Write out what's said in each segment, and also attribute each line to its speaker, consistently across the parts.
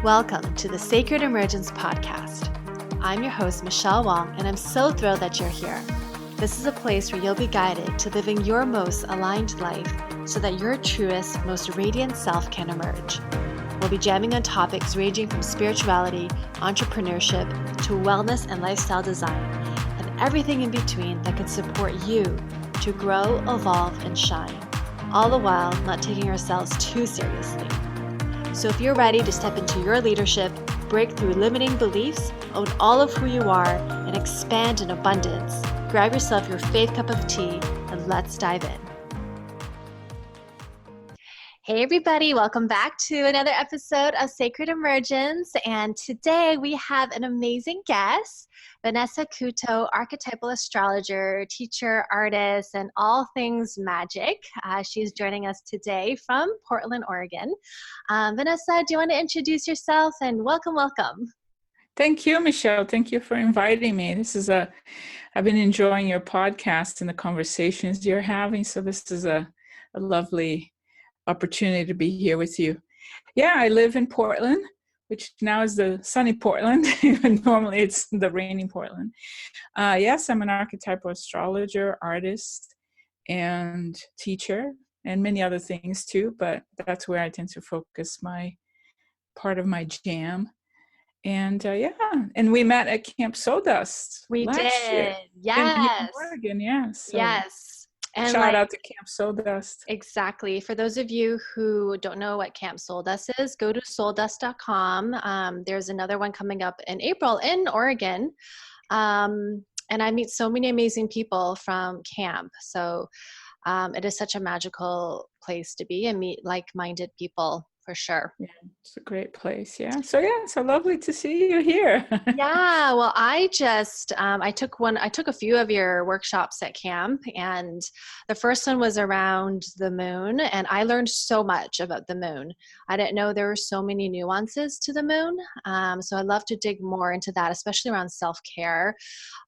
Speaker 1: Welcome to the Sacred Emergence Podcast. I'm your host, Michelle Wong, and I'm so thrilled that you're here. This is a place where you'll be guided to living your most aligned life so that your truest, most radiant self can emerge. We'll be jamming on topics ranging from spirituality, entrepreneurship, to wellness and lifestyle design, and everything in between that can support you to grow, evolve, and shine, all the while not taking ourselves too seriously. So if you're ready to step into your leadership, break through limiting beliefs, own all of who you are, and expand in abundance, grab yourself your faith cup of tea and let's dive in. Hey everybody, welcome back to another episode of Sacred Emergence. And today we have an amazing guest, Vanessa Couto, archetypal astrologer, teacher, artist, and all things magic. She's joining us today from Portland, Oregon. Vanessa, do you want to introduce yourself? And welcome.
Speaker 2: Thank you, Michelle. Thank you for inviting me. I've been enjoying your podcast and the conversations you're having. So this is a lovely opportunity to be here with you. Yeah, I live in Portland, which now is the sunny Portland. Normally it's the rainy Portland. Yes, I'm an archetypal astrologer, artist, and teacher, and many other things too, but that's where I tend to focus part of my jam. And and we met at Camp Souldust last year.
Speaker 1: Yes.
Speaker 2: In Oregon, yes. So
Speaker 1: yes. And
Speaker 2: shout out to Camp Souldust.
Speaker 1: Exactly. For those of you who don't know what Camp Souldust is, go to souldust.com. There's another one coming up in April in Oregon. And I meet so many amazing people from camp. So it is such a magical place to be and meet like-minded people. For sure.
Speaker 2: Yeah, it's a great place. Yeah. So lovely to see you here.
Speaker 1: Yeah. Well, I took a few of your workshops at camp, and the first one was around the moon, and I learned so much about the moon. I didn't know there were so many nuances to the moon. So I'd love to dig more into that, especially around self-care.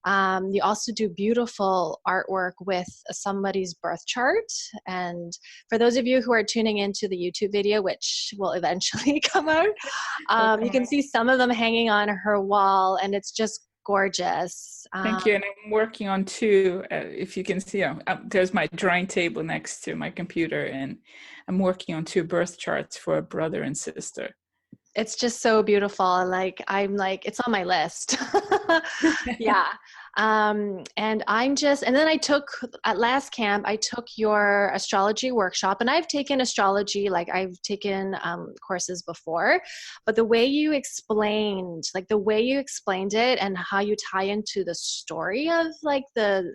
Speaker 1: You also do beautiful artwork with somebody's birth chart. And for those of you who are tuning into the YouTube video, which will eventually come out, you can see some of them hanging on her wall, and it's just gorgeous.
Speaker 2: Thank you. And I'm working on two, if you can see, there's my drawing table next to my computer, and I'm working on two birth charts for a brother and sister.
Speaker 1: It's just so beautiful. It's on my list. Yeah. And then at last camp, I took your astrology workshop, and I've taken astrology, I've taken courses before, but the way you explained it and how you tie into the story of the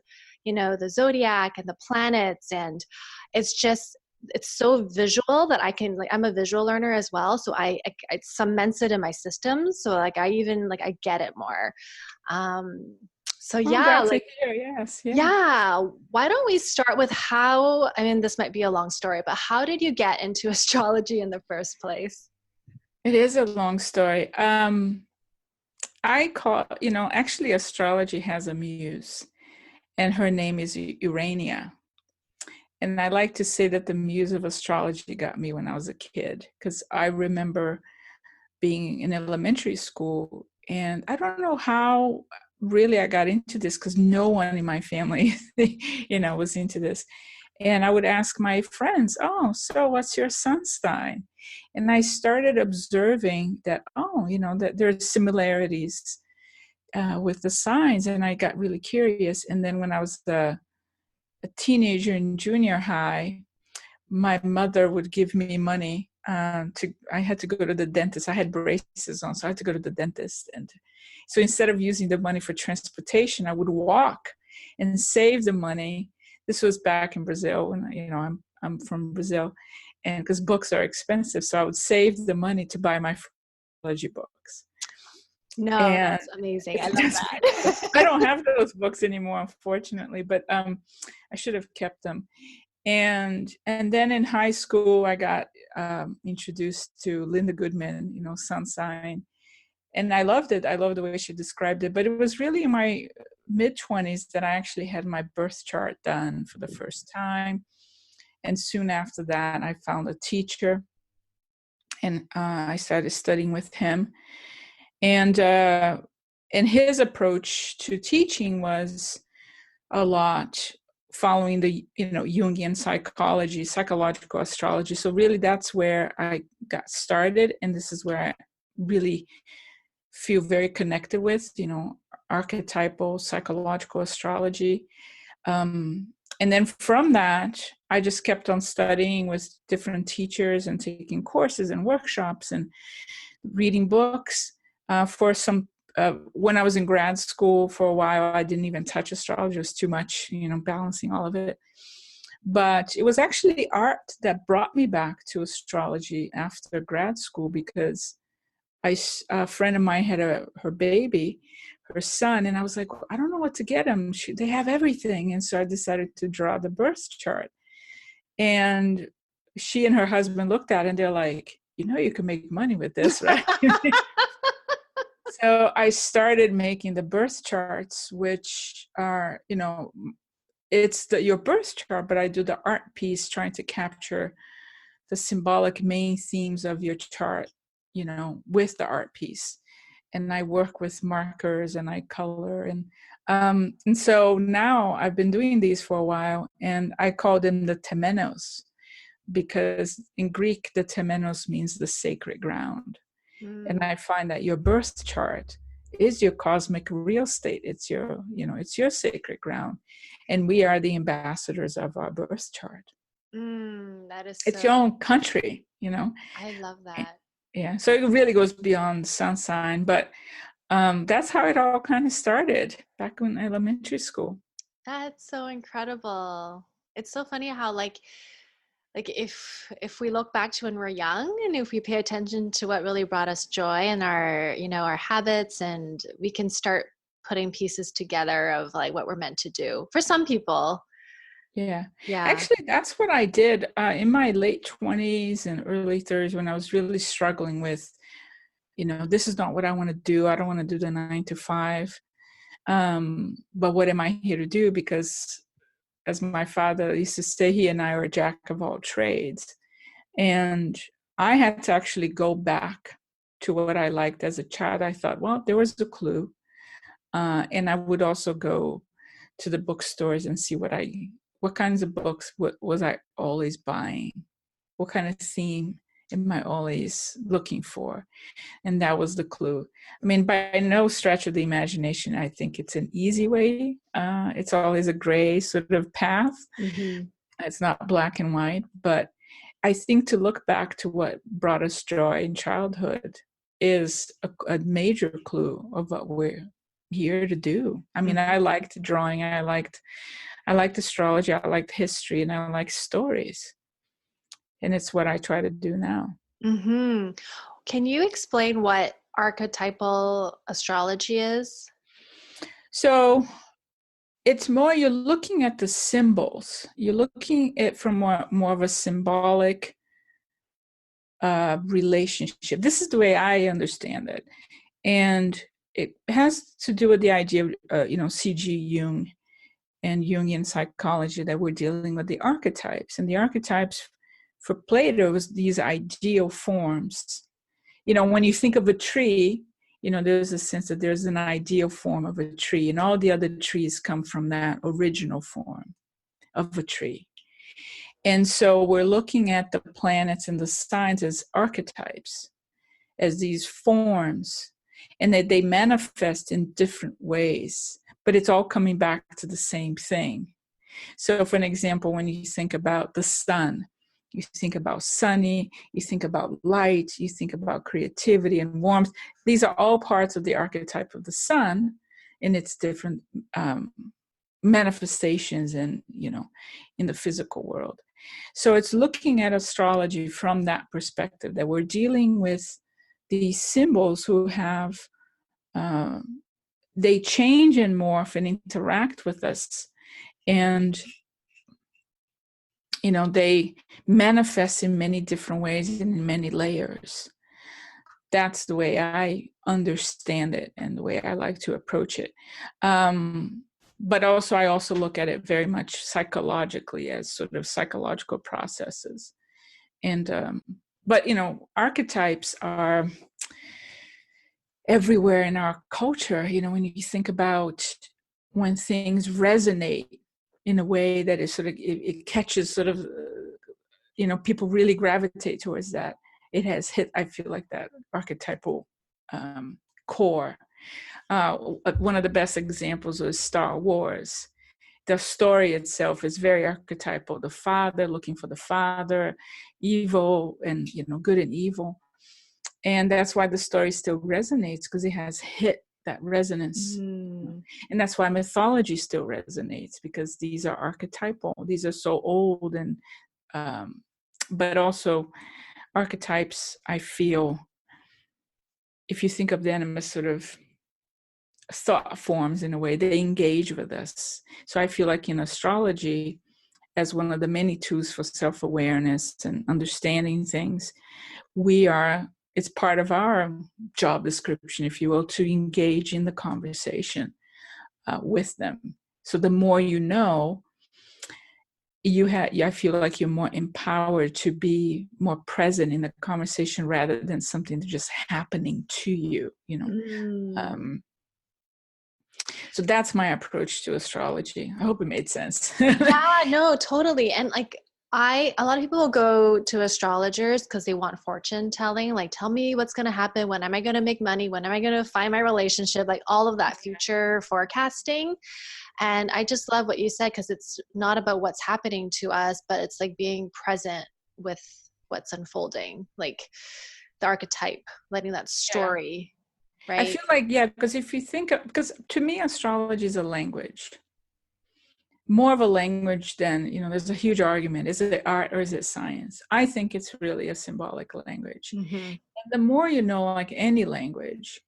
Speaker 1: zodiac and the planets, and it's so visual that I'm a visual learner as well. So it cements it in my system. So I get it more. So yeah,
Speaker 2: yes.
Speaker 1: Yeah. Why don't we start with this might be a long story, but how did you get into astrology in the first place?
Speaker 2: It is a long story. Actually astrology has a muse, and her name is Urania. And I like to say that the muse of astrology got me when I was a kid, because I remember being in elementary school, and I don't know how really I got into this, because no one in my family, was into this. And I would ask my friends, "Oh, so what's your sun sign?" And I started observing that, that there are similarities with the signs, and I got really curious. And then when I was a teenager in junior high, my mother would give me money I had to go to the dentist. I had braces on, so I had to go to the dentist. And so instead of using the money for transportation, I would walk and save the money. This was back in Brazil, when I'm from Brazil, and because books are expensive, so I would save the money to buy my astrology books.
Speaker 1: No, that's amazing. I love that.
Speaker 2: I don't have those books anymore, unfortunately, but I should have kept them. And then in high school, I got introduced to Linda Goodman, sun sign. And I loved it. I loved the way she described it. But it was really in my mid-20s that I actually had my birth chart done for the first time. And soon after that, I found a teacher And I started studying with him. And his approach to teaching was a lot following the Jungian psychology, psychological astrology. So really that's where I got started, and this is where I really feel very connected with, archetypal psychological astrology. And then from that, I just kept on studying with different teachers and taking courses and workshops and reading books. For some, when I was in grad school for a while, I didn't even touch astrology. It was too much, balancing all of it. But it was actually art that brought me back to astrology after grad school, because a friend of mine had her baby, her son, and I was like, I don't know what to get him. They have everything. And so I decided to draw the birth chart. And she and her husband looked at it and they're like, you can make money with this, right? So I started making the birth charts, which are, it's your birth chart, but I do the art piece trying to capture the symbolic main themes of your chart, with the art piece. And I work with markers and I color. And so now I've been doing these for a while, and I call them the temenos, because in Greek, the temenos means the sacred ground. And I find that your birth chart is your cosmic real estate. It's it's your sacred ground. And we are the ambassadors of our birth chart.
Speaker 1: That is
Speaker 2: It's your own country,
Speaker 1: I love that.
Speaker 2: Yeah. So it really goes beyond sun sign. But that's how it all kind of started back in elementary school.
Speaker 1: That's so incredible. It's so funny how like if we look back to when we're young, and if we pay attention to what really brought us joy and our our habits, and we can start putting pieces together of like what we're meant to do. For some people.
Speaker 2: Yeah.
Speaker 1: Yeah.
Speaker 2: Actually, that's what I did in my late 20s and early 30s, when I was really struggling with, this is not what I want to do. I don't want to do the 9 to 5. But what am I here to do? Because as my father used to say, he and I are a jack of all trades. And I had to actually go back to what I liked as a child. I thought, well, there was a clue. And I would also go to the bookstores and see what kinds of books was I always buying? What kind of theme am I always looking for? And that was the clue. I mean, by no stretch of the imagination, I think it's an easy way. It's always a gray sort of path.
Speaker 1: Mm-hmm.
Speaker 2: It's not black and white. But I think to look back to what brought us joy in childhood is a major clue of what we're here to do. I mean, I liked drawing. I liked astrology. I liked history, and I like stories. And it's what I try to do now.
Speaker 1: Mm-hmm. Can you explain what archetypal astrology is?
Speaker 2: So it's more, you're looking at the symbols. You're looking at it from more of a symbolic relationship. This is the way I understand it. And it has to do with the idea of, C.G. Jung and Jungian psychology, that we're dealing with the archetypes. And the archetypes for Plato was these ideal forms. When you think of a tree, there's a sense that there's an ideal form of a tree, and all the other trees come from that original form of a tree. And so we're looking at the planets and the signs as archetypes, as these forms, and that they manifest in different ways, but it's all coming back to the same thing. So for an example, when you think about the sun, you think about sunny, you think about light, you think about creativity and warmth. These are all parts of the archetype of the sun in its different manifestations in the physical world. So it's looking at astrology from that perspective, that we're dealing with these symbols who have, they change and morph and interact with us. And they manifest in many different ways and in many layers. That's the way I understand it and the way I like to approach it. But I also look at it very much psychologically, as sort of psychological processes. And But, archetypes are everywhere in our culture. When you think about when things resonate in a way that is sort of, it catches sort of, people really gravitate towards that. It has hit, I feel like, that archetypal core. One of the best examples is Star Wars. The story itself is very archetypal. The father looking for the father, evil and, good and evil. And that's why the story still resonates, because it has hit that resonance. And that's why mythology still resonates, because these are archetypal. These are so old, and but also archetypes, I feel, if you think of them as sort of thought forms in a way, they engage with us. So I feel like in astrology, as one of the many tools for self-awareness and understanding things, it's part of our job description, if you will, to engage in the conversation with them. So the more you know, I feel like you're more empowered to be more present in the conversation rather than something just happening to you, So that's my approach to astrology. I hope it made sense.
Speaker 1: Yeah, no, totally. And a lot of people will go to astrologers because they want fortune telling, like, tell me what's going to happen. When am I going to make money? When am I going to find my relationship? Like all of that future forecasting. And I just love what you said, because it's not about what's happening to us, but it's like being present with what's unfolding, like the archetype, letting that story, right?
Speaker 2: I feel like, because if you think, because to me, astrology is a language. More of a language than, there's a huge argument. Is it art or is it science? I think it's really a symbolic language. And the more you know, like any language,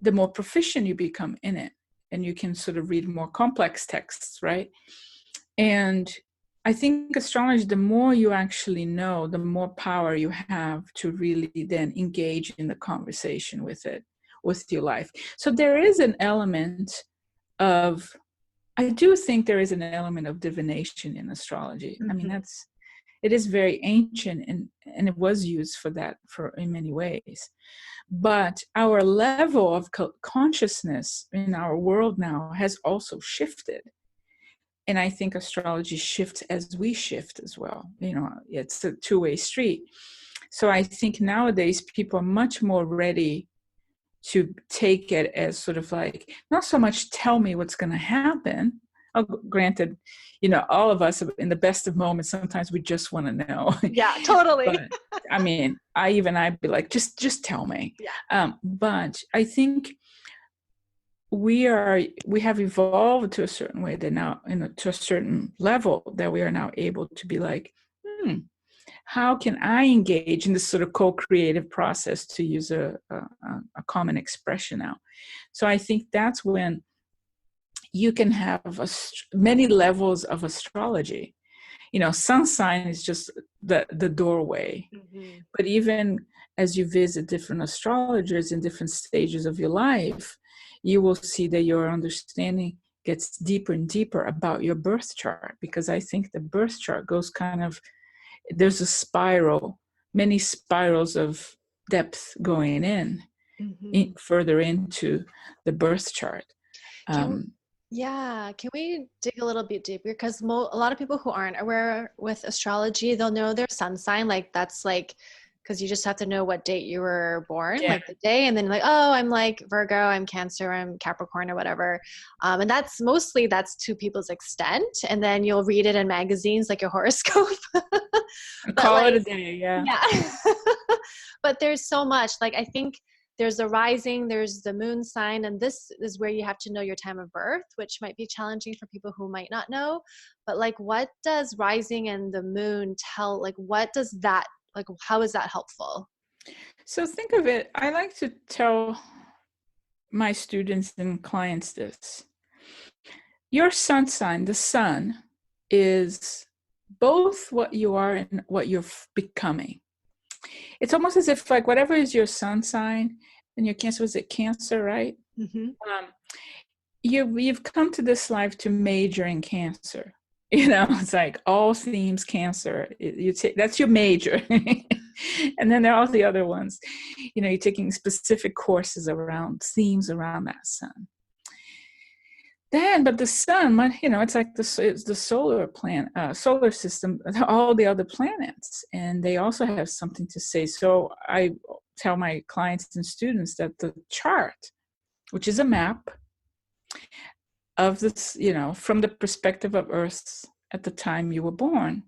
Speaker 2: the more proficient you become in it. And you can sort of read more complex texts, right? And I think astrology, the more you actually know, the more power you have to really then engage in the conversation with it, with your life. So there is an element of, I do think there is an element of divination in astrology. I mean, it is very ancient, and it was used for that in many ways. But our level of consciousness in our world now has also shifted. And I think astrology shifts as we shift as well. It's a two-way street. So I think nowadays people are much more ready to take it as sort of like, not so much tell me what's going to happen. Granted, all of us in the best of moments, sometimes we just want to know.
Speaker 1: Yeah, totally.
Speaker 2: But, I mean, I'd be like, just tell me.
Speaker 1: Yeah.
Speaker 2: But I think we have evolved to a certain way that now, to a certain level, that we are now able to be like, how can I engage in this sort of co-creative process, to use a common expression now? So I think that's when you can have many levels of astrology. Sun sign is just the doorway. But even as you visit different astrologers in different stages of your life, you will see that your understanding gets deeper and deeper about your birth chart, because I think the birth chart goes kind of, there's a spiral, many spirals of depth going in further into the birth chart.
Speaker 1: Can we dig a little bit deeper? Because a lot of people who aren't aware with astrology, they'll know their sun sign. Like that's like, because you just have to know what date you were born, like the day, and then like, oh, I'm like Virgo, I'm Cancer, I'm Capricorn, or whatever. And that's to people's extent. And then you'll read it in magazines, like your horoscope.
Speaker 2: Call it a day, yeah.
Speaker 1: But there's so much. Like I think there's the rising, there's the moon sign, and this is where you have to know your time of birth, which might be challenging for people who might not know. But like, what does rising and the moon tell? Like, what does that, like, how is that helpful?
Speaker 2: So think of it, I like to tell my students and clients this. Your sun sign, the sun, is both what you are and what you're becoming. It's almost as if, like, whatever is your sun sign, and your Cancer, was it Cancer, right? You've come to this life to major in Cancer. It's like all themes Cancer. That's your major. And then there are all the other ones. You're taking specific courses around themes around that sun. But the sun, it's like it's the solar system, all the other planets, and they also have something to say. So I tell my clients and students that the chart, which is a map of this, from the perspective of Earth at the time you were born,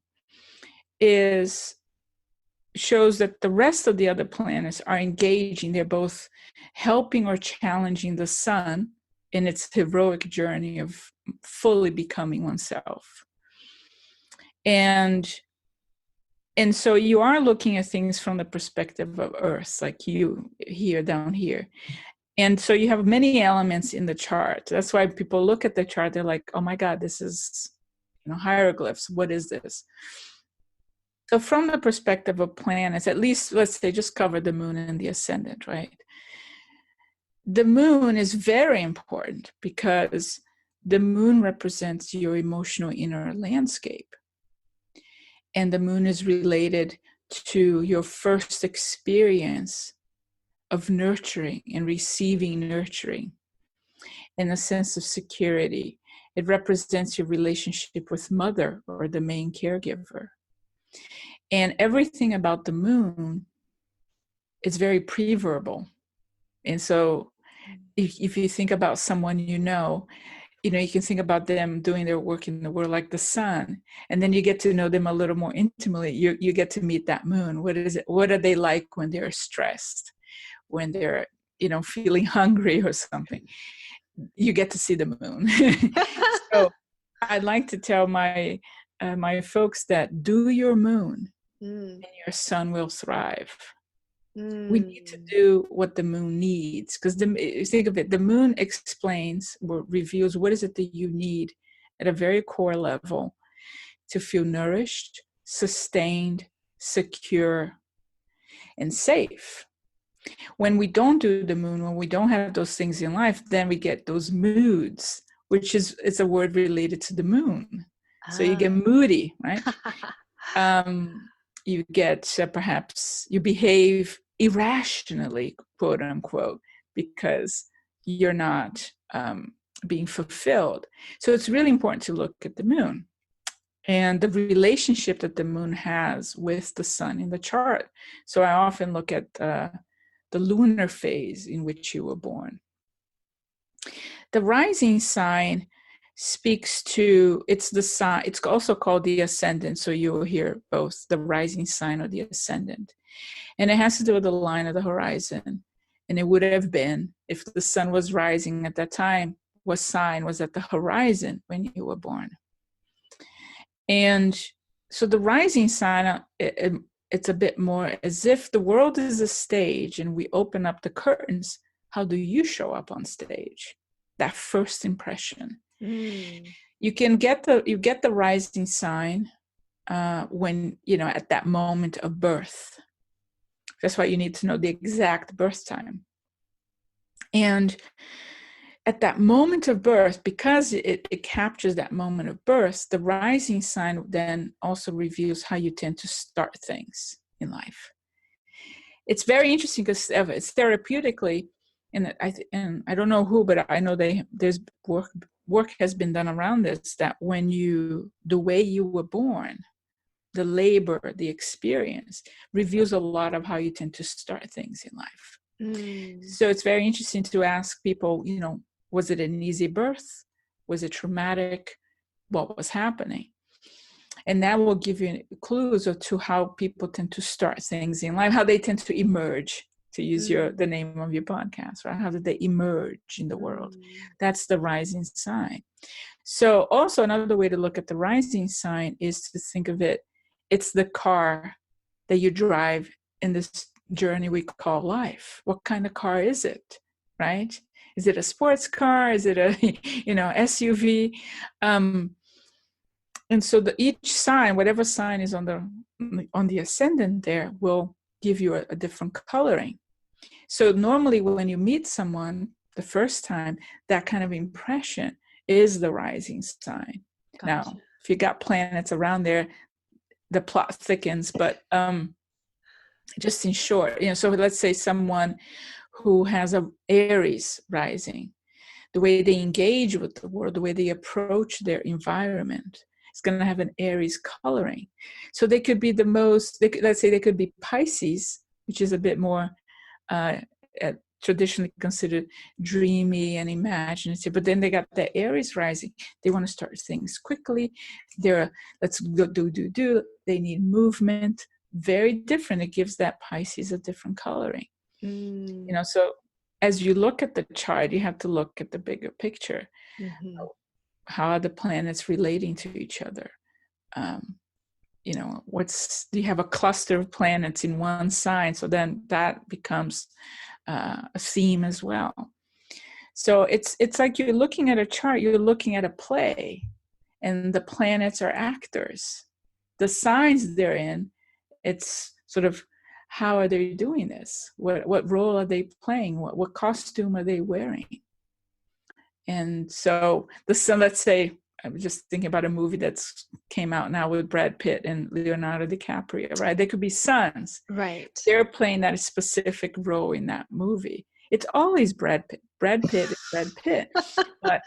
Speaker 2: shows that the rest of the other planets are engaging. They're both helping or challenging the sun in its heroic journey of fully becoming oneself. And so you are looking at things from the perspective of Earth, like you here, down here. And so you have many elements in the chart. That's why people look at the chart, they're like, oh my God, this is, hieroglyphs. What is this? So from the perspective of planets, at least, let's say, just cover the moon and the ascendant, right? The moon is very important because the moon represents your emotional inner landscape. And the moon is related to your first experience of nurturing and receiving nurturing and a sense of security. It represents your relationship with mother or the main caregiver. And everything about the moon is very pre-verbal. And so if you think about someone you can think about them doing their work in the world like the sun, and then you get to know them a little more intimately. You get to meet that moon. What is it? What are they like when they're stressed, when they're, feeling hungry or something? You get to see the moon. So I'd like to tell my folks that do your moon and your sun will thrive. We need to do what the moon needs, because think of it, the moon explains or reveals what is it that you need at a very core level to feel nourished, sustained, secure, and safe. When we don't do the moon, when we don't have those things in life, then we get those moods, which it's a word related to the moon. So you get moody, right? You get perhaps you behave irrationally, quote unquote, because you're not being fulfilled. So it's really important to look at the moon and the relationship that the moon has with the sun in the chart. So I often look at the lunar phase in which you were born. The rising sign speaks to, it's the sign, it's also called the ascendant. So you will hear both the rising sign or the ascendant. And it has to do with the line of the horizon. And it would have been, if the sun was rising at that time, what sign was at the horizon when you were born? And so the rising sign, it's a bit more as if the world is a stage and we open up the curtains. How do you show up on stage? That first impression. You get the rising sign when, at that moment of birth. That's why you need to know the exact birth time. And at that moment of birth, because it captures that moment of birth, the rising sign then also reveals how you tend to start things in life. It's very interesting because it's therapeutically, and I don't know who, but I know there's work has been done around this, that when the way you were born, the labor, the experience reveals a lot of how you tend to start things in life. So it's very interesting to ask people, was it an easy birth? Was it traumatic? What was happening? And that will give you clues to how people tend to start things in life, how they tend to emerge, to use the name of your podcast, right? How did they emerge in the world? That's the rising sign. So also another way to look at the rising sign is to think of it, it's the car that you drive in this journey we call life. What kind of car is it, right? Is it a sports car? Is it a, SUV? And so each sign, whatever sign is on the ascendant there, will give you a different coloring. So normally when you meet someone the first time, that kind of impression is the rising sign. Gotcha. Now, if you got planets around there, the plot thickens, but just in short, so let's say someone who has a Aries rising, the way they engage with the world, the way they approach their environment, is going to have an Aries coloring. So they could be let's say they could be Pisces, which is a bit more traditionally considered dreamy and imaginative, but then they got the Aries rising. They want to start things quickly. They're let's go do. They need movement. Very different. It gives that Pisces a different coloring. So as you look at the chart, you have to look at the bigger picture. Mm-hmm. How are the planets relating to each other? Do you have a cluster of planets in one sign? So then that becomes a theme as well. So it's like you're looking at a chart, you're looking at a play, and the planets are actors. The signs they're in, it's sort of, how are they doing this? What role are they playing? What costume are they wearing? And so let's say, I'm just thinking about a movie that's came out now with Brad Pitt and Leonardo DiCaprio, right? They could be sons.
Speaker 1: Right.
Speaker 2: They're playing that specific role in that movie. It's always Brad Pitt. Brad Pitt is Brad Pitt, but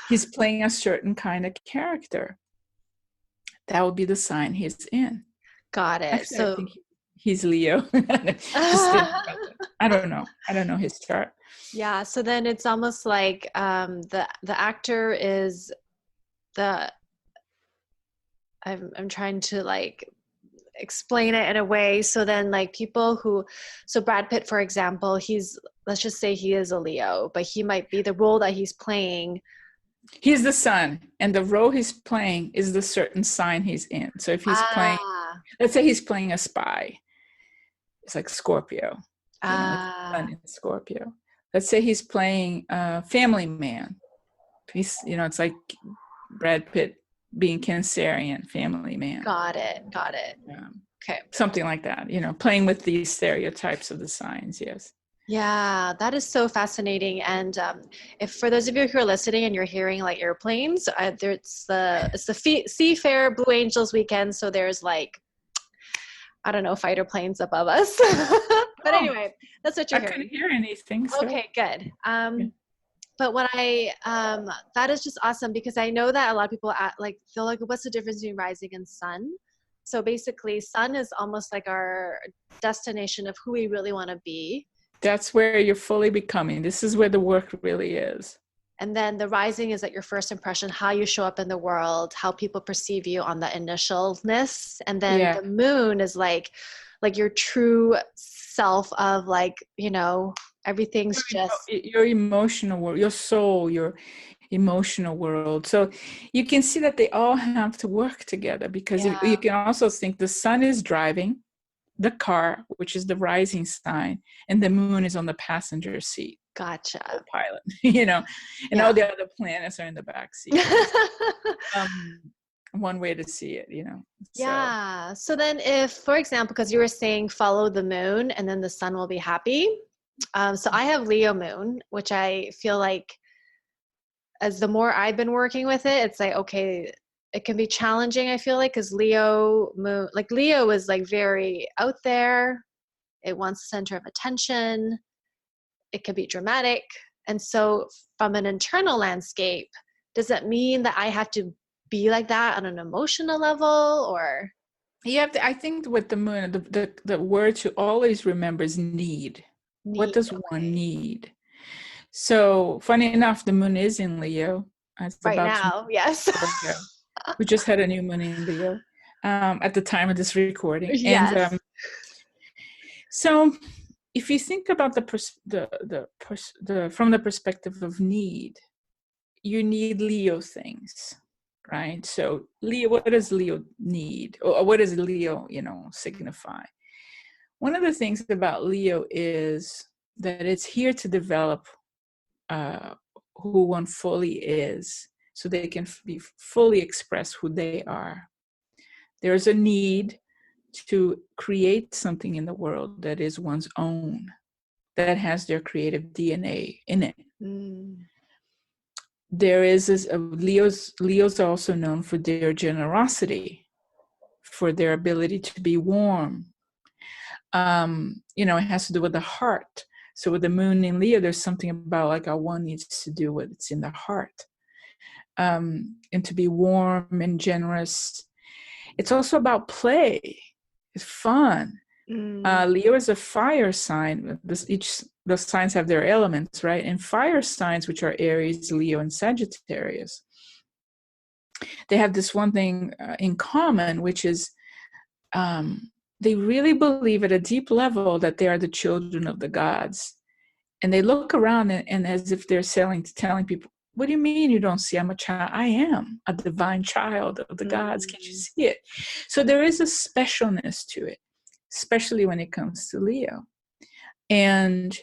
Speaker 2: he's playing a certain kind of character. That would be the sign he's in.
Speaker 1: Got it.
Speaker 2: Actually, I think he's Leo. I don't know. I don't know his chart.
Speaker 1: Yeah. So then it's almost like the actor is I'm trying to like explain it in a way. So then like so Brad Pitt, for example, let's just say he is a Leo, but he might be the role that he's playing.
Speaker 2: He's the sun, and the role he's playing is the certain sign he's in. So if he's playing, let's say he's playing a spy, it's like Scorpio. Sun in Scorpio. Let's say he's playing a family man. It's like Brad Pitt being Cancerian, family man.
Speaker 1: Got it. Okay.
Speaker 2: Something like that, playing with these stereotypes of the signs, yes.
Speaker 1: Yeah, that is so fascinating. And if for those of you who are listening and you're hearing like airplanes, it's the Seafair Blue Angels weekend. So there's like, I don't know, fighter planes above us. But anyway, that's what you're hearing.
Speaker 2: I couldn't hear anything. So.
Speaker 1: Okay, good. But that is just awesome, because I know that a lot of people feel like, what's the difference between rising and sun? So basically, sun is almost like our destination of who we really want to be.
Speaker 2: That's where you're fully becoming. This is where the work really is.
Speaker 1: And then the rising is at your first impression, how you show up in the world, how people perceive you on the initialness. And then the moon is like your true self of everything's
Speaker 2: your emotional world, your soul, your emotional world. So you can see that they all have to work together, because you can also think the sun is driving the car, which is the rising sign, and the moon is on the passenger seat.
Speaker 1: Gotcha.
Speaker 2: Pilot, and all the other planets are in the back seat. One way to see it,
Speaker 1: Yeah. So then if, for example, because you were saying follow the moon and then the sun will be happy. So I have Leo moon, which I feel like as the more I've been working with it, it's like, okay, it can be challenging, I feel like, because Leo moon, like Leo is like very out there. It wants the center of attention. It could be dramatic. And so from an internal landscape, does that mean that I have to be like that on an emotional level, or?
Speaker 2: You have to, I think with the moon, the word to always remember is need. What does one need? So funny enough, the moon is in Leo.
Speaker 1: Right now, yes.
Speaker 2: We just had a new moon in Leo at the time of this recording.
Speaker 1: Yes.
Speaker 2: And so if you think about from the perspective of need, you need Leo things, right? So Leo, what does Leo need? Or what does Leo, signify? One of the things about Leo is that it's here to develop who one fully is, so they can be fully express who they are. There's a need to create something in the world that is one's own, that has their creative DNA in it. There is Leos are also known for their generosity, for their ability to be warm. It has to do with the heart. So with the moon in Leo, there's something about like one needs to do what's in the heart, and to be warm and generous. It's also about play. It's fun. Leo is a fire sign. The signs have their elements, right? And fire signs, which are Aries, Leo, and Sagittarius, they have this one thing in common, which is they really believe at a deep level that they are the children of the gods. And they look around and as if they're telling people, what do you mean you don't see? I'm a child. I am a divine child of the gods. Can't you see it? So there is a specialness to it, especially when it comes to Leo. And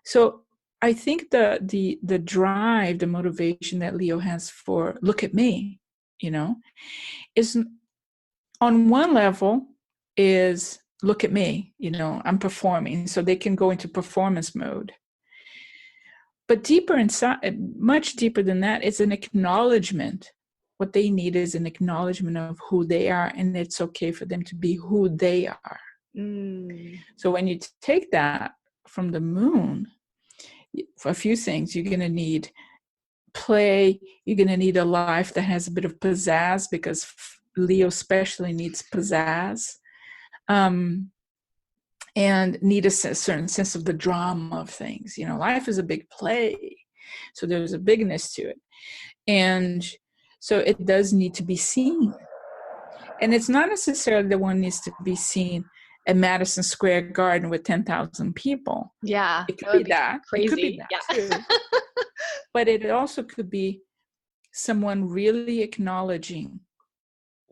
Speaker 2: so I think the drive, the motivation that Leo has for look at me, is on one level is look at me, I'm performing. So they can go into performance mode. But deeper inside, much deeper than that, is an acknowledgement. What they need is an acknowledgement of who they are, and it's okay for them to be who they are. So when you take that from the moon, for a few things, you're going to need play. You're going to need a life that has a bit of pizzazz, because Leo especially needs pizzazz. And need a certain sense of the drama of things. Life is a big play. So there's a bigness to it. And so it does need to be seen. And it's not necessarily that one needs to be seen at Madison Square Garden with 10,000 people.
Speaker 1: Yeah.
Speaker 2: It could be that.
Speaker 1: Crazy.
Speaker 2: It could be that too. But it also could be someone really acknowledging,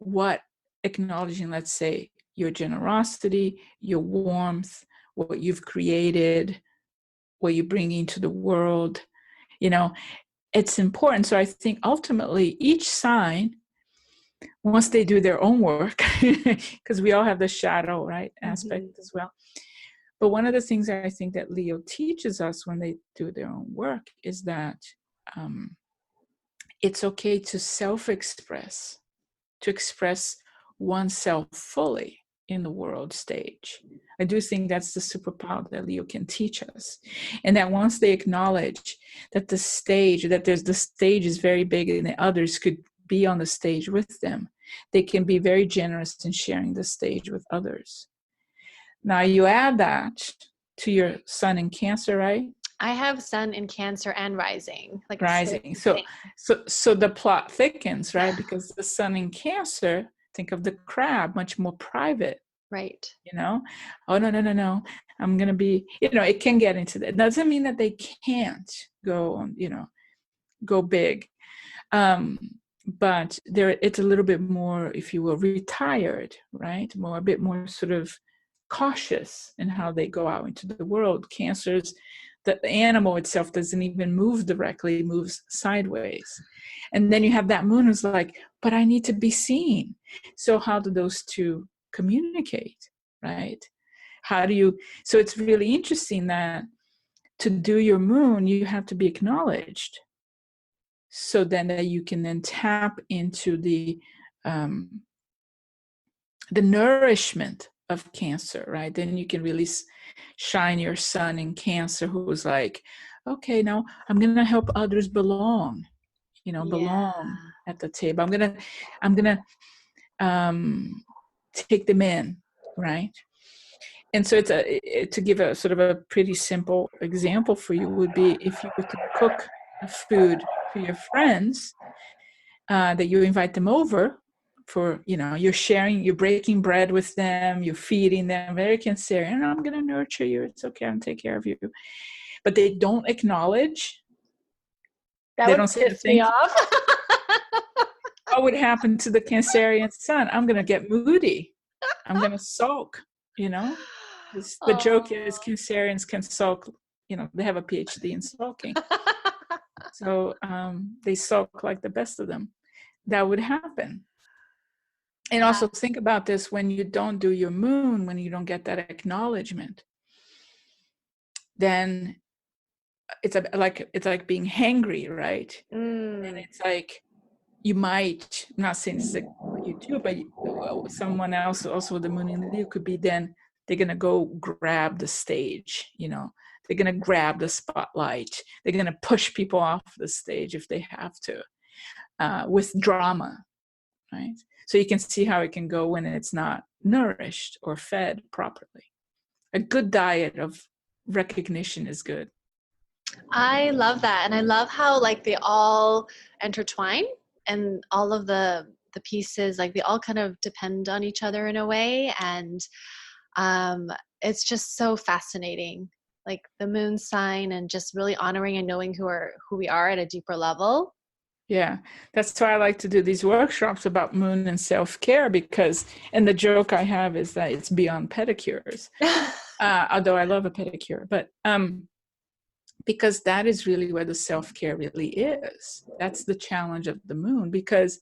Speaker 2: let's say, your generosity, your warmth, what you've created, what you bring into the world. It's important. So I think ultimately each sign, once they do their own work, because we all have the shadow, right, aspect as well. But one of the things I think that Leo teaches us when they do their own work is that it's okay to self-express, to express oneself fully in the world stage. I do think that's the superpower that Leo can teach us. And that once they acknowledge that the stage is very big and the others could be on the stage with them, they can be very generous in sharing the stage with others. Now you add that to your sun in Cancer, right?
Speaker 1: I have sun in Cancer and rising.
Speaker 2: Rising. So the plot thickens, right? Because the sun in Cancer, think of the crab, much more private.
Speaker 1: Right.
Speaker 2: Oh, no. I'm going to be, it can get into that. It doesn't mean that they can't go, go big. But it's a little bit more, if you will, retired, right? A bit more sort of cautious in how they go out into the world. Cancers, the animal itself doesn't even move directly, it moves sideways. And then you have that moon who's like, but I need to be seen. So how do those two communicate, right? So it's really interesting that to do your moon, you have to be acknowledged. So then that you can then tap into the nourishment of Cancer, right? Then you can really shine your sun in Cancer, who's like, okay, now I'm going to help others belong, belong at the table. I'm gonna take them in, right? And so to give a sort of a pretty simple example for you would be if you were to cook a food for your friends, that you invite them over for, you're breaking bread with them, you're feeding them, very Cancerian, I'm going to nurture you, it's okay, I'm take care of you. But they don't acknowledge.
Speaker 1: That would piss me off.
Speaker 2: What would happen to the Cancerian sun? I'm going to get moody. I'm going to sulk, The joke is Cancerians can sulk, they have a PhD in sulking. So they sulk like the best of them. That would happen. And also think about this, when you don't do your moon, when you don't get that acknowledgement, then it's like being hangry, right? And it's like you might, I'm not saying this is what you do, but someone else also with the moon in Leo could be then they're going to go grab the stage, they're going to grab the spotlight. They're going to push people off the stage if they have to, with drama, right? So you can see how it can go when it's not nourished or fed properly. A good diet of recognition is good.
Speaker 1: I love that. And I love how like they all intertwine, and all of the pieces, like they all kind of depend on each other in a way. And it's just so fascinating, like the moon sign, and just really honoring and knowing who we are at a deeper level.
Speaker 2: Yeah, that's why I like to do these workshops about moon and self-care, and the joke I have is that it's beyond pedicures, although I love a pedicure, but because that is really where the self-care really is. That's the challenge of the moon, because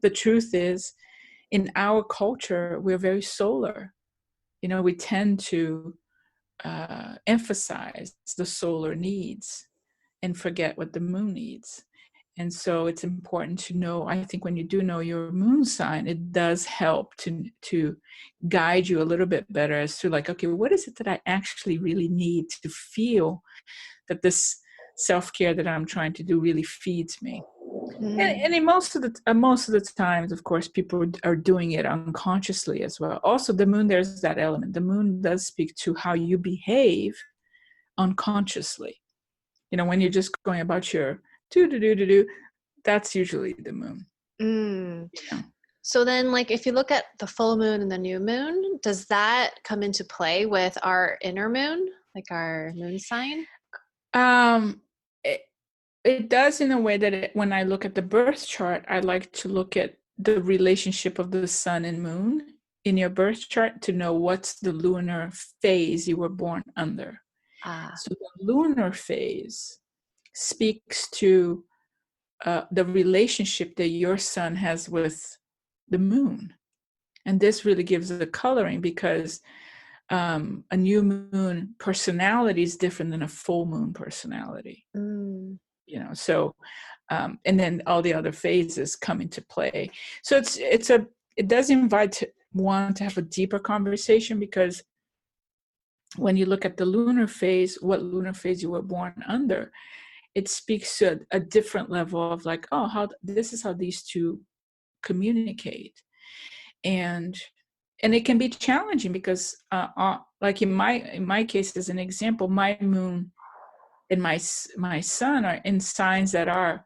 Speaker 2: the truth is, in our culture, we're very solar. We tend to emphasize the solar needs and forget what the moon needs. And so it's important to know, I think when you do know your moon sign, it does help to guide you a little bit better as to like, okay, what is it that I actually really need to feel that this self-care that I'm trying to do really feeds me. And in most of the times, of course, people are doing it unconsciously as well. Also, the moon, there's that element. The moon does speak to how you behave unconsciously. When you're just going about your do, that's usually the moon.
Speaker 1: So then, like, if you look at the full moon and the new moon, does that come into play with our inner moon, like our moon sign?
Speaker 2: It does, in a way that when I look at the birth chart, I like to look at the relationship of the sun and moon in your birth chart to know what's the lunar phase you were born under. So the lunar phase speaks to the relationship that your sun has with the moon. And this really gives it a coloring, because a new moon personality is different than a full moon personality. So and then all the other phases come into play. So it does invite one to have a deeper conversation, because when you look at the lunar phase, what lunar phase you were born under, it speaks to a different level of like, how this is how these two communicate. And it can be challenging because like in my case, as an example, my moon and my sun are in signs that are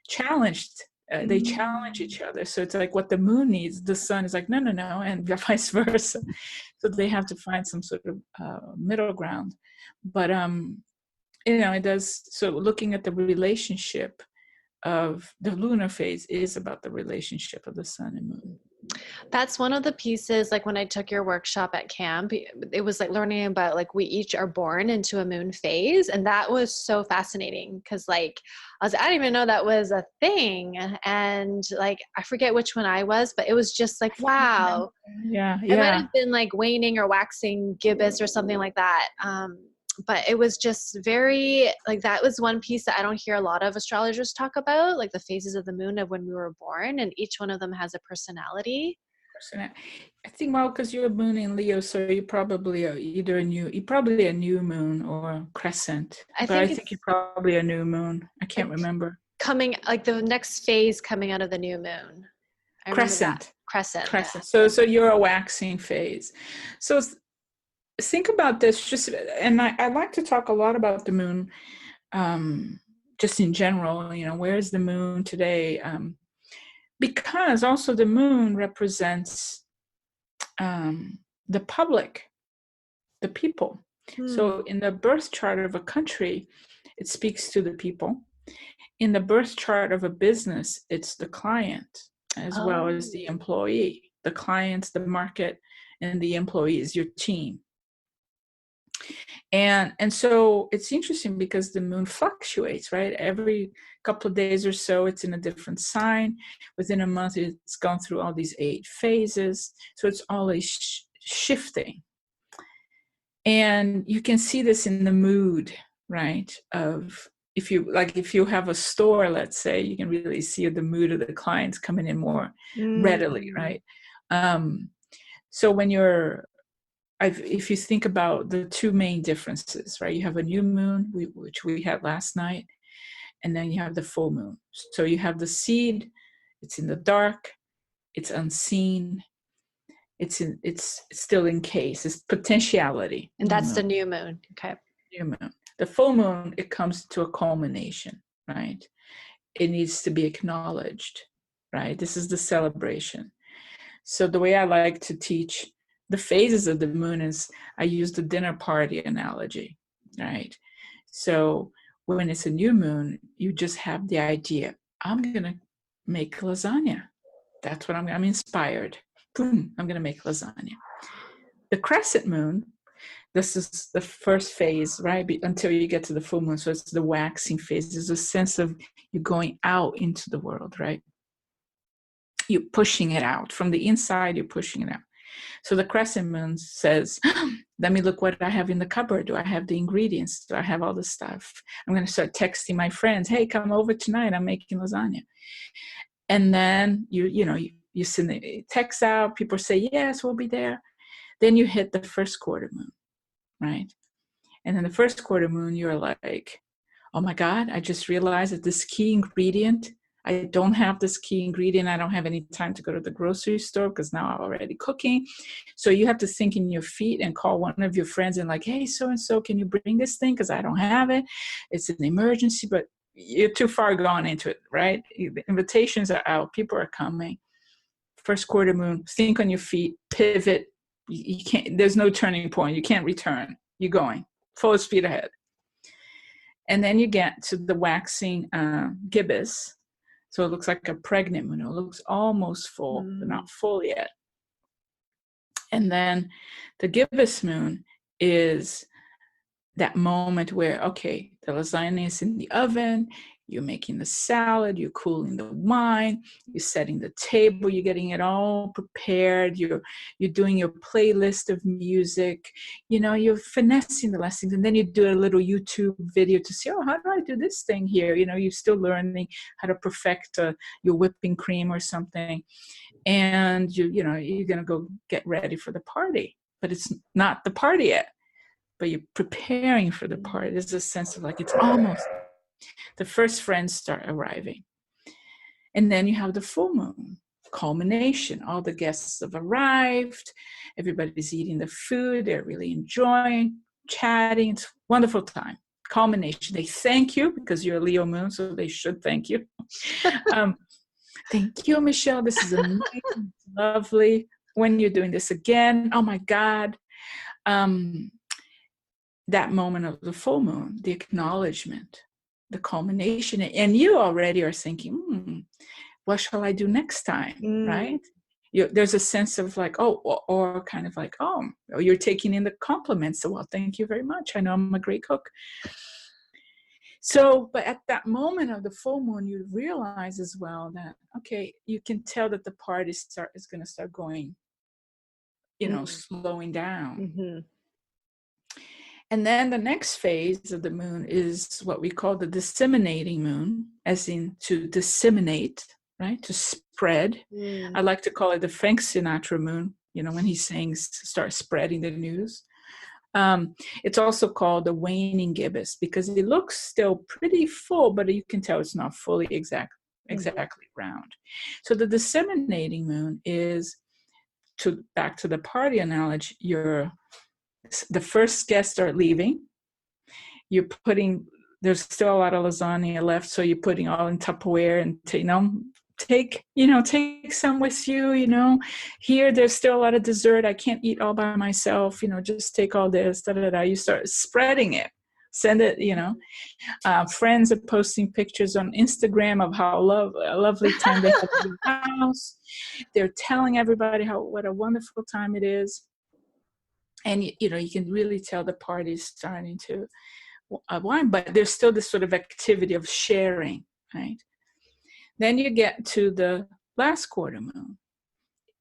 Speaker 2: challenged. They challenge each other. So it's like what the moon needs, the sun is like, no, and vice versa. So they have to find some sort of middle ground. But it does. So looking at the relationship of the lunar phase is about the relationship of the sun and moon.
Speaker 1: That's one of the pieces, like when I took your workshop at camp, it was like learning about like we each are born into a moon phase. And that was so fascinating, because like I didn't even know that was a thing. And like, I forget which one I was, but it was just like, wow.
Speaker 2: Yeah.
Speaker 1: I might have been like waning or waxing gibbous or something like that. But it was just very, like, that was one piece that I don't hear a lot of astrologers talk about, like the phases of the moon of when we were born, and each one of them has a personality.
Speaker 2: I think, well, because you're a moon in Leo, so you probably are you're probably a new moon or crescent. I think you're probably a new moon. I can't remember.
Speaker 1: Coming, like the next phase coming out of the new moon.
Speaker 2: Crescent.
Speaker 1: Crescent.
Speaker 2: Yeah. So you're a waxing phase. So think about this, and I like to talk a lot about the moon, just in general. Where's the moon today? Because also the moon represents the public, the people. So in the birth chart of a country, it speaks to the people. In the birth chart of a business, it's the client as well as the employee. The clients, the market, and the employees, your team. And so it's interesting because the moon fluctuates, right? Every couple of days or so, it's in a different sign. Within a month, it's gone through all these 8 phases. So it's always shifting. And you can see this in the mood, right? If you have a store, let's say, you can really see the mood of the clients coming in more readily, right? So when you're if you think about the two main differences, right? You have a new moon, which we had last night, and then you have the full moon. So you have the seed, it's in the dark, it's unseen, it's still in case, it's potentiality.
Speaker 1: And that's the new moon. Okay.
Speaker 2: New moon. The full moon, it comes to a culmination, right? It needs to be acknowledged, right? This is the celebration. So the way I like to teach the phases of the moon is I use the dinner party analogy, right? So when it's a new moon, you just have the idea, I'm going to make lasagna. That's what I'm inspired. Boom, I'm going to make lasagna. The crescent moon, this is the first phase, right? Until you get to the full moon. So it's the waxing phase. There's a sense of you going out into the world, right? You're pushing it out. From the inside, you're pushing it out. So the crescent moon says, let me look what I have in the cupboard. Do I have the ingredients? Do I have all the stuff? I'm going to start texting my friends, hey, come over tonight. I'm making lasagna. And then you send the text out. People say, yes, we'll be there. Then you hit the first quarter moon, right? And then the first quarter moon, you're like, oh my God, I just realized that this key ingredient, I don't have this key ingredient. I don't have any time to go to the grocery store because now I'm already cooking. So you have to think in your feet and call one of your friends and like, hey, so-and-so, can you bring this thing? Because I don't have it. It's an emergency, but you're too far gone into it, right? The invitations are out. People are coming. First quarter moon, think on your feet, pivot. You can't, there's no turning point. You can't return. You're going full speed ahead. And then you get to the waxing gibbous. So it looks like a pregnant moon. It looks almost full, but not full yet. And then the gibbous moon is that moment where, okay, the lasagna is in the oven, you're making the salad, you're cooling the wine, you're setting the table, you're getting it all prepared, you're doing your playlist of music, you're finessing the lessons, and then you do a little YouTube video to see, oh, how do I do this thing here? You're still learning how to perfect your whipping cream or something, and you're gonna go get ready for the party, but it's not the party yet. But you're preparing for the party. There's a sense of like, it's almost, the first friends start arriving. And then you have the full moon, culmination. All the guests have arrived. Everybody's eating the food. They're really enjoying, chatting. It's a wonderful time. Culmination. They thank you because you're a Leo moon, so they should thank you. Thank you, Michelle. This is amazing. Lovely. When you're doing this again, oh my God. That moment of the full moon, the acknowledgement, the culmination, and you already are thinking, what shall I do next time, right? There's a sense of like, oh, or kind of like, oh, you're taking in the compliments. So, well, thank you very much. I know I'm a great cook. So, but at that moment of the full moon, you realize as well that, okay, you can tell that the party is going to start going, slowing down.
Speaker 1: Mm-hmm.
Speaker 2: And then the next phase of the moon is what we call the disseminating moon, as in to disseminate, right? To spread. I like to call it the Frank Sinatra moon, when he sings, start spreading the news. It's also called the waning gibbous because it looks still pretty full, but you can tell it's not fully exactly round. So the disseminating moon is, back to the party analogy, the first guests are leaving. You're there's still a lot of lasagna left, so you're putting all in Tupperware and take some with you. Here there's still a lot of dessert. I can't eat all by myself. Just take all this. You start spreading it. Send it. Friends are posting pictures on Instagram of how a lovely time they have in the house. They're telling everybody what a wonderful time it is. And, you can really tell the party's starting to wind, but there's still this sort of activity of sharing, right? Then you get to the last quarter moon.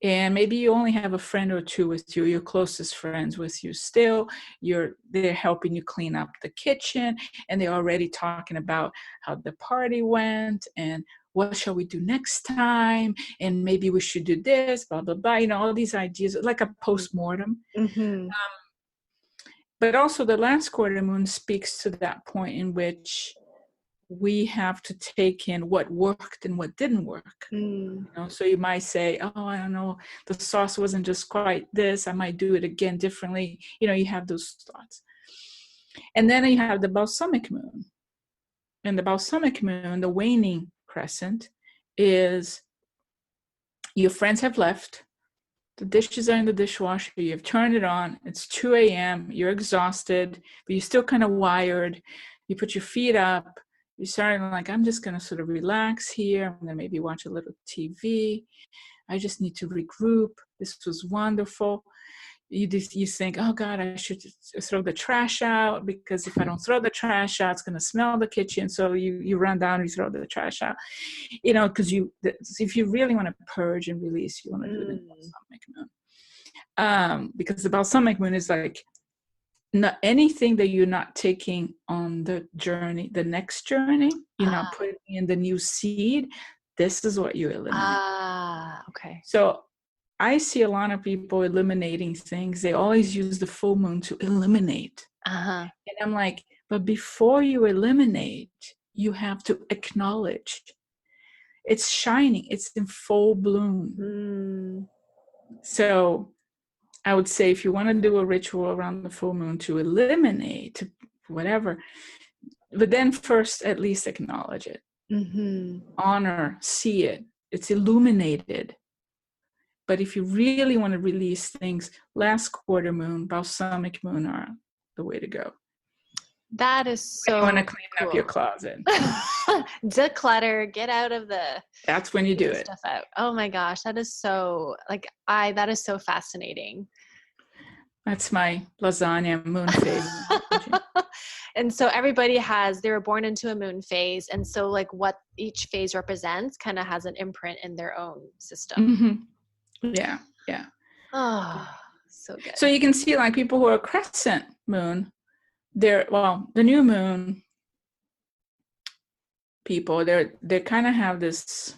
Speaker 2: And maybe you only have a friend or two with you, your closest friends with you still. They're helping you clean up the kitchen, and they're already talking about how the party went and what shall we do next time? And maybe we should do this, blah, blah, blah. All these ideas, like a post-mortem.
Speaker 1: Mm-hmm.
Speaker 2: But also the last quarter moon speaks to that point in which we have to take in what worked and what didn't work. So you might say, oh, I don't know, the sauce wasn't just quite this, I might do it again differently. You have those thoughts. And then you have the balsamic moon. And the balsamic moon, the waning crescent, is your friends have left, the dishes are in the dishwasher, you've turned it on, it's 2 a.m., you're exhausted, but you're still kind of wired. You put your feet up, you start like, I'm just going to sort of relax here. I'm going to maybe watch a little TV. I just need to regroup. This was wonderful. You think, oh God, I should throw the trash out, because if I don't throw the trash out, it's going to smell the kitchen. So you run down, you throw the trash out, because if you really want to purge and release, you want to do it in the balsamic moon. Because the balsamic moon is like, not anything that you're not taking on the journey, the next journey, you're not putting in the new seed. This is what you eliminate.
Speaker 1: Okay.
Speaker 2: So I see a lot of people eliminating things. They always use the full moon to eliminate. And I'm like, but before you eliminate, you have to acknowledge. It's shining. It's in full bloom. So I would say, if you want to do a ritual around the full moon to eliminate whatever, but then first at least acknowledge it. Honor, see it. It's illuminated. But if you really want to release things, last quarter moon, balsamic moon are the way to go.
Speaker 1: That is so
Speaker 2: You want to clean
Speaker 1: cool.
Speaker 2: up your closet.
Speaker 1: Declutter, get out of
Speaker 2: that's when you do it.
Speaker 1: Stuff out. Oh my gosh, that is so that is so fascinating.
Speaker 2: That's my lasagna moon phase.
Speaker 1: And so everybody they were born into a moon phase. And so what each phase represents kind of has an imprint in their own system.
Speaker 2: Yeah.
Speaker 1: Oh, so good.
Speaker 2: So you can see people who are crescent moon, the new moon people, they kind of have this,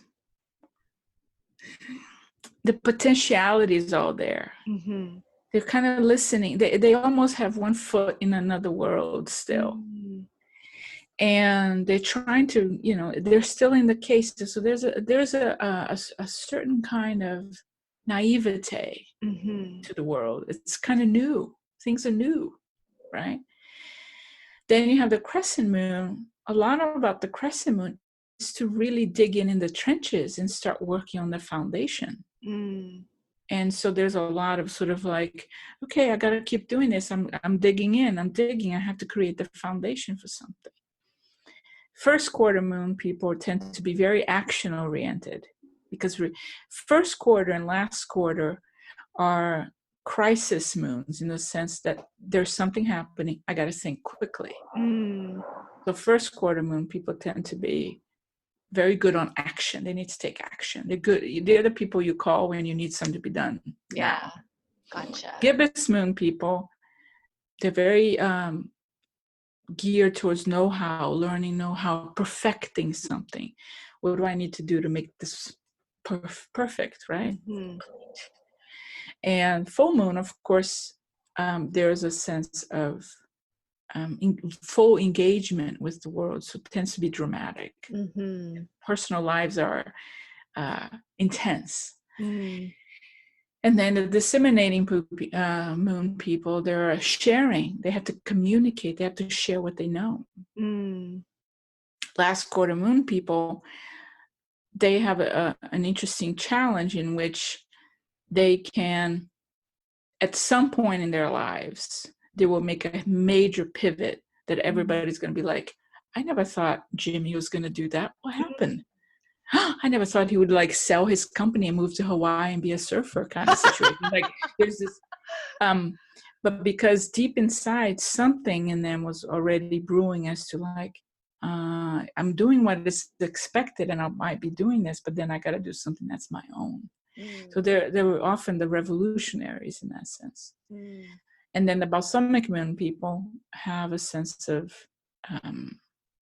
Speaker 2: the potentiality is all there. They're kind of listening. They almost have one foot in another world still. And they're trying to, they're still in the case. So there's a certain kind of naivete to the world. It's kind of new. Things are new, right? Then you have the crescent moon. A lot about the crescent moon is to really dig in the trenches and start working on the foundation. And so there's a lot of sort of okay, I got to keep doing this. I'm digging in. I have to create the foundation for something. First quarter moon people tend to be very action oriented, because first quarter and last quarter are crisis moons, in the sense that there's something happening. I got to think quickly. So first quarter moon people tend to be very good on action. They need to take action. They're good. They're the people you call when you need something to be done.
Speaker 1: Yeah. Gotcha.
Speaker 2: Gibbous moon people, they're very geared towards know-how, learning know-how, perfecting something. What do I need to do to make this perfect, right? And full moon, of course, there's a sense of full engagement with the world, so it tends to be dramatic. Personal lives are intense. And then the disseminating moon people, they're sharing. They have to communicate. They have to share what they know. Last quarter moon people, they have an interesting challenge in which they can, at some point in their lives, they will make a major pivot that everybody's going to be like, I never thought Jimmy was going to do that. What happened? I never thought he would sell his company and move to Hawaii and be a surfer kind of situation. There's this, but because deep inside, something in them was already brewing as to I'm doing what is expected, and I might be doing this, but then I got to do something that's my own. So they were often the revolutionaries in that sense. And then the balsamic moon people have a sense of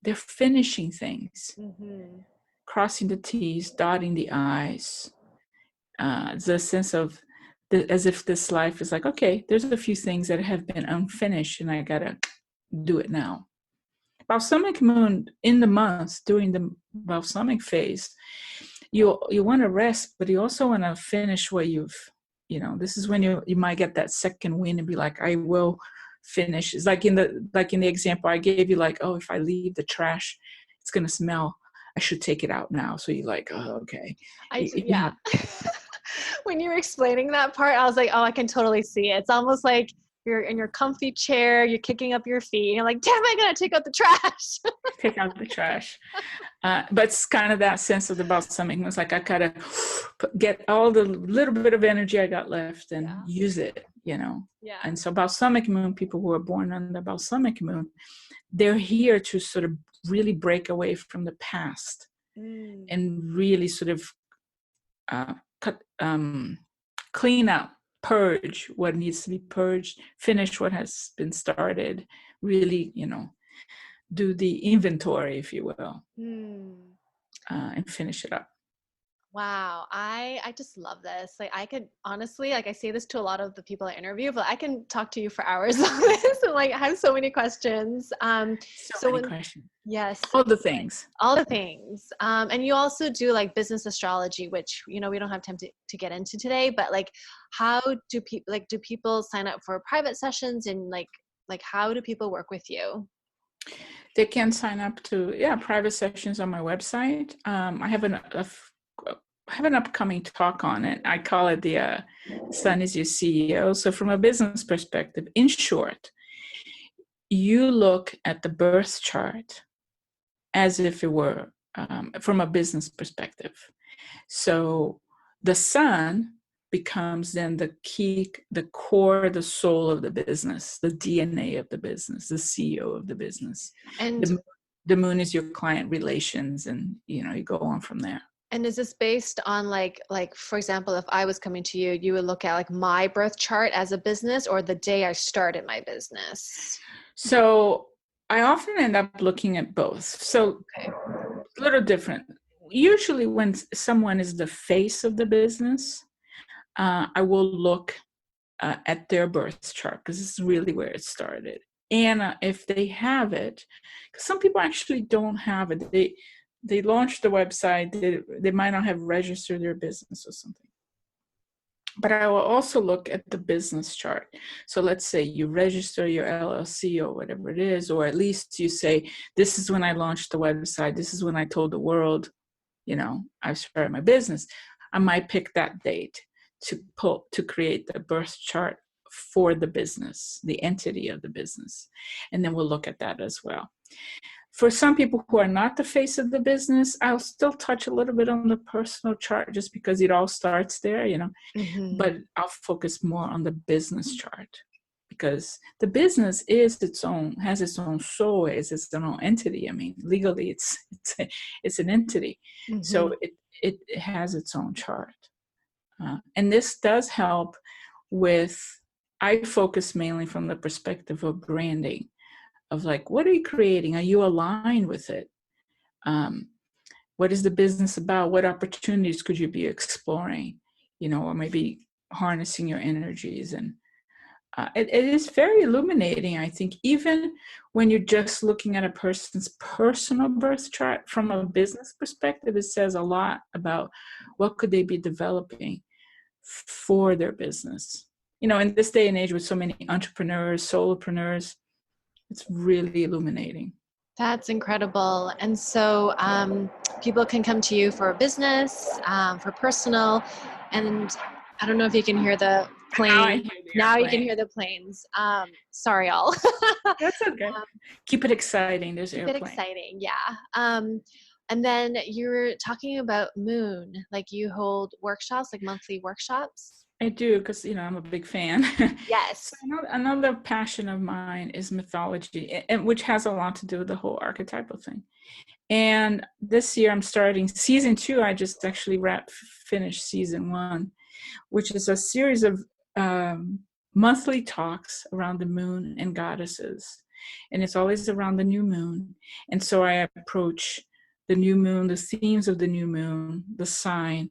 Speaker 2: they're finishing things. crossing the T's, dotting the I's. The sense of as if this life is like, okay, there's a few things that have been unfinished and I gotta do it now. Balsamic moon in the month during the balsamic phase, you want to rest, but you also want to finish what this is when you might get that second wind and be like, I will finish. It's like in the example I gave you, like, oh, if I leave the trash, it's gonna smell. I should take it out now. So you're like, oh, okay.
Speaker 1: Yeah. When you were explaining that part, I was like, oh, I can totally see it. It's almost like you're in your comfy chair, you're kicking up your feet, and you're like, damn, I gotta take out the trash.
Speaker 2: Take out the trash. But it's kind of that sense of the balsamic. It's like I gotta get all the little bit of energy I got left and use it, Yeah. And so balsamic moon, people who are born on the balsamic moon, they're here to sort of really break away from the past and really sort of clean up, purge what needs to be purged, finish what has been started, really, do the inventory, if you will, and finish it up.
Speaker 1: Wow. I just love this. Like, I could honestly, like, I say this to a lot of the people I interview, but I can talk to you for hours on this and like I have so many questions.
Speaker 2: So many questions.
Speaker 1: Yes.
Speaker 2: All the things.
Speaker 1: And you also do like business astrology, which, we don't have time to get into today, but like, how do people sign up for private sessions, and like how do people work with you?
Speaker 2: They can sign up to private sessions on my website. I have an upcoming talk on it. I call it the Sun is Your CEO. So from a business perspective, in short, you look at the birth chart as if it were from a business perspective. So the sun becomes then the key, the core, the soul of the business, the DNA of the business, the CEO of the business. And the moon is your client relations, and you go on from there.
Speaker 1: And is this based on like for example, if I was coming to you, you would look at like my birth chart as a business, or the day I started my business?
Speaker 2: So I often end up looking at both. So a little different. Usually when someone is the face of the business, I will look at their birth chart, because this is really where it started. And if they have it, because some people actually don't have it. They launched the website, they might not have registered their business or something. But I will also look at the business chart. So let's say you register your LLC or whatever it is, or at least you say, this is when I launched the website, this is when I told the world, I've started my business. I might pick that date to create the birth chart for the business, the entity of the business. And then we'll look at that as well. For some people who are not the face of the business, I'll still touch a little bit on the personal chart, just because it all starts there, but I'll focus more on the business chart, because the business has its own soul, it's its own entity. I mean, legally it's an entity. So it has its own chart. And this does help with, I focus mainly from the perspective of branding, of like, what are you creating? Are you aligned with it? What is the business about? What opportunities could you be exploring? Or maybe harnessing your energies. And it is very illuminating, I think, even when you're just looking at a person's personal birth chart from a business perspective. It says a lot about what could they be developing for their business. In this day and age with so many entrepreneurs, solopreneurs, it's really illuminating.
Speaker 1: That's incredible. And so people can come to you for business, for personal, and I don't know if you can hear the plane. Now you can hear the planes. Sorry, all.
Speaker 2: That's okay. Keep it exciting. There's airplanes.
Speaker 1: Keep it exciting, yeah. And then you're talking about moon, like you hold workshops, like monthly workshops.
Speaker 2: I do, because I'm a big fan.
Speaker 1: Yes.
Speaker 2: So another passion of mine is mythology, and which has a lot to do with the whole archetypal thing. And this year I'm starting season 2. I just actually finished season 1, which is a series of monthly talks around the moon and goddesses, and it's always around the new moon. And so I approach the new moon, the themes of the new moon, the sign,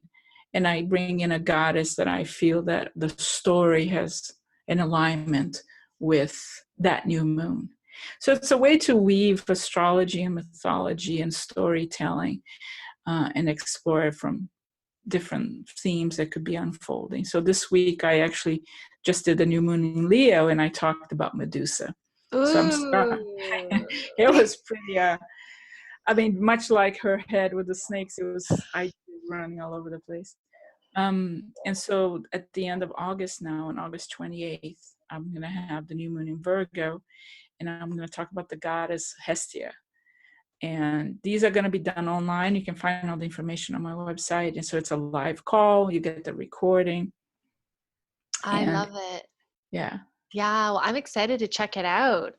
Speaker 2: and I bring in a goddess that I feel that the story has an alignment with that new moon. So it's a way to weave astrology and mythology and storytelling and explore it from different themes that could be unfolding. So this week I actually just did the new moon in Leo and I talked about Medusa. So
Speaker 1: Ooh.
Speaker 2: it was pretty, I mean, much like her head with the snakes, it was I running all over the place. And so at the end of August now, on August 28th, I'm going to have the new moon in Virgo, and I'm going to talk about the goddess Hestia. And these are going to be done online. You can find all the information on my website. And so it's a live call. You get the recording.
Speaker 1: I love it.
Speaker 2: Yeah.
Speaker 1: Yeah, well, I'm excited to check it out.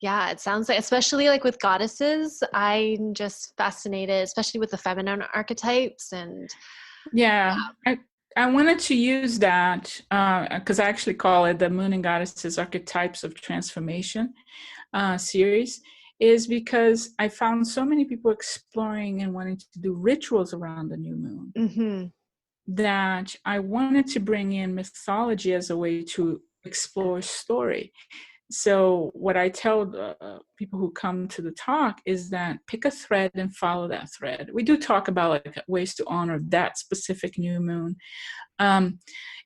Speaker 1: Yeah, it sounds like, especially like with goddesses, I'm just fascinated, especially with the feminine archetypes. And
Speaker 2: yeah. I wanted to use that because I actually call it the Moon and Goddesses Archetypes of Transformation series, is because I found so many people exploring and wanting to do rituals around the new moon.
Speaker 1: Mm-hmm.
Speaker 2: That I wanted to bring in mythology as a way to explore story. So what I tell people who come to the talk is that pick a thread and follow that thread. We do talk about like ways to honor that specific new moon. And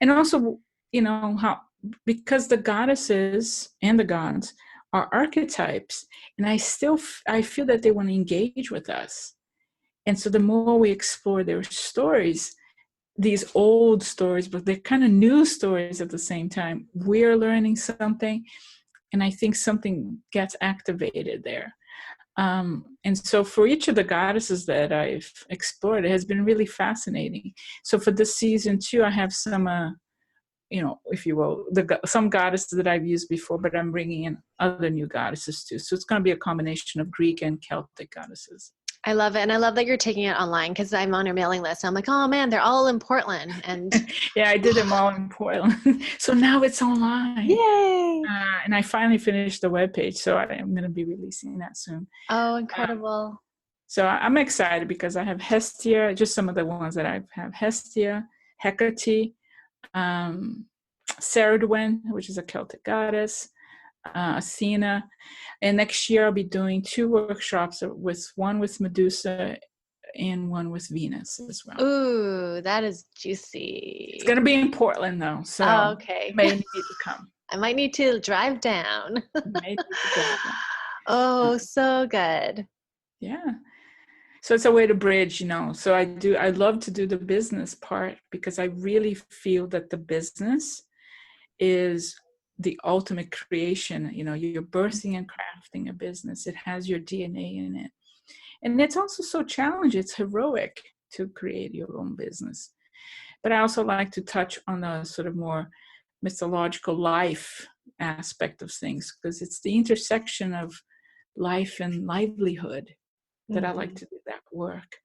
Speaker 2: also, you know, how, because the goddesses and the gods are archetypes, and I feel that they want to engage with us. And so the more we explore their stories, these old stories, but they're kind of new stories at the same time, we're learning something, and I think something gets activated there. And so for each of the goddesses that I've explored, it has been really fascinating. So for this season too, I have some, you know, if you will, some goddesses that I've used before, but I'm bringing in other new goddesses too. So it's going to be a combination of Greek and Celtic goddesses.
Speaker 1: I love it. And I love that you're taking it online because I'm on your mailing list. I'm like, oh man, they're all in Portland. And
Speaker 2: yeah, I did them all in Portland. So now it's online.
Speaker 1: Yay!
Speaker 2: And I finally finished the webpage. So I'm going to be releasing that soon.
Speaker 1: Oh, incredible.
Speaker 2: So I'm excited because I have Hestia, just some of the ones that I have: Hestia, Hecate, Ceridwen, which is a Celtic goddess, Athena. And next year I'll be doing 2 workshops, one with Medusa and one with Venus as well.
Speaker 1: Ooh, that is juicy.
Speaker 2: It's going to be in Portland though. So
Speaker 1: okay.
Speaker 2: You may need to come.
Speaker 1: I might need to drive down.
Speaker 2: May need to drive down.
Speaker 1: Oh, so good.
Speaker 2: Yeah. So it's a way to bridge, you know. So I love to do the business part because I really feel that the business is the ultimate creation. You know, you're birthing and crafting a business. It has your DNA in it. And it's also so challenging. It's heroic to create your own business. But I also like to touch on the sort of more mythological life aspect of things because it's the intersection of life and livelihood that I like to do that work.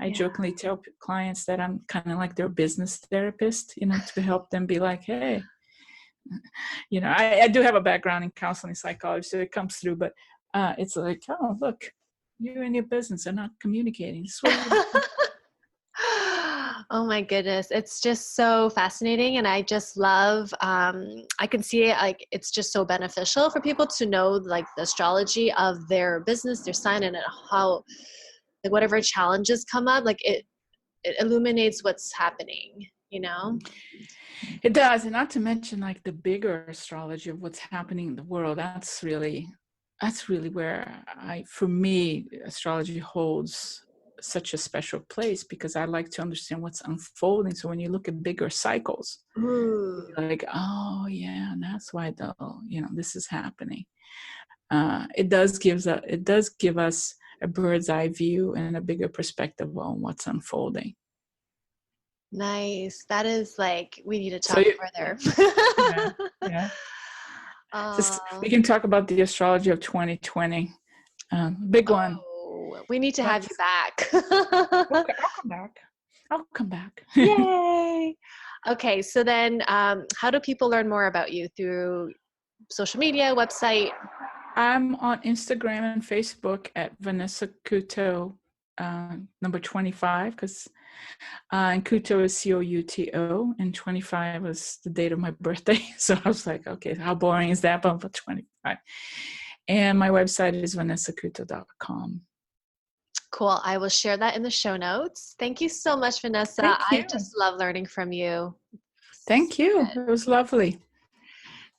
Speaker 2: I jokingly tell clients that I'm kind of like their business therapist, you know, to help them be like, hey, you know, I do have a background in counseling psychology, so it comes through, but it's like, oh, look, you and your business are not communicating.
Speaker 1: Oh my goodness. It's just so fascinating. And I just love, I can see it like, it's just so beneficial for people to know like the astrology of their business, their sign, and how like whatever challenges come up, like it illuminates what's happening, you know?
Speaker 2: It does. And not to mention like the bigger astrology of what's happening in the world. That's really where for me, astrology holds such a special place because I like to understand what's unfolding. So when you look at bigger cycles, you're like, oh yeah, and that's why this is happening. It does give us a bird's eye view and a bigger perspective on what's unfolding.
Speaker 1: Nice. That is like, we need to talk further.
Speaker 2: Yeah. We can talk about the astrology of 2020. Big one.
Speaker 1: We need to have you back.
Speaker 2: I'll come back.
Speaker 1: Yay. Okay. So then how do people learn more about you? Through social media, website?
Speaker 2: I'm on Instagram and Facebook at Vanessa Couto, number 25, because and Couto is Couto, and 25 was the date of my birthday. So I was like, okay, how boring is that? But 25. And my website is vanessacouto.com.
Speaker 1: Cool. I will share that in the show notes. Thank you so much, Vanessa.
Speaker 2: Thank you.
Speaker 1: I just love learning from you.
Speaker 2: Thank you. It was lovely.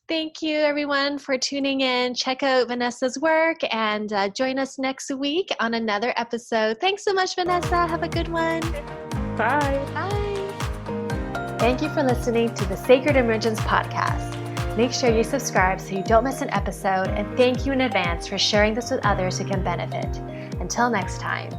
Speaker 1: Thank you, everyone, for tuning in. Check out Vanessa's work and join us next week on another episode. Thanks so much, Vanessa. Have a good one.
Speaker 2: Bye.
Speaker 1: Bye. Thank you for listening to the Sacred Emergence podcast. Make sure you subscribe so you don't miss an episode, and thank you in advance for sharing this with others who can benefit. Until next time.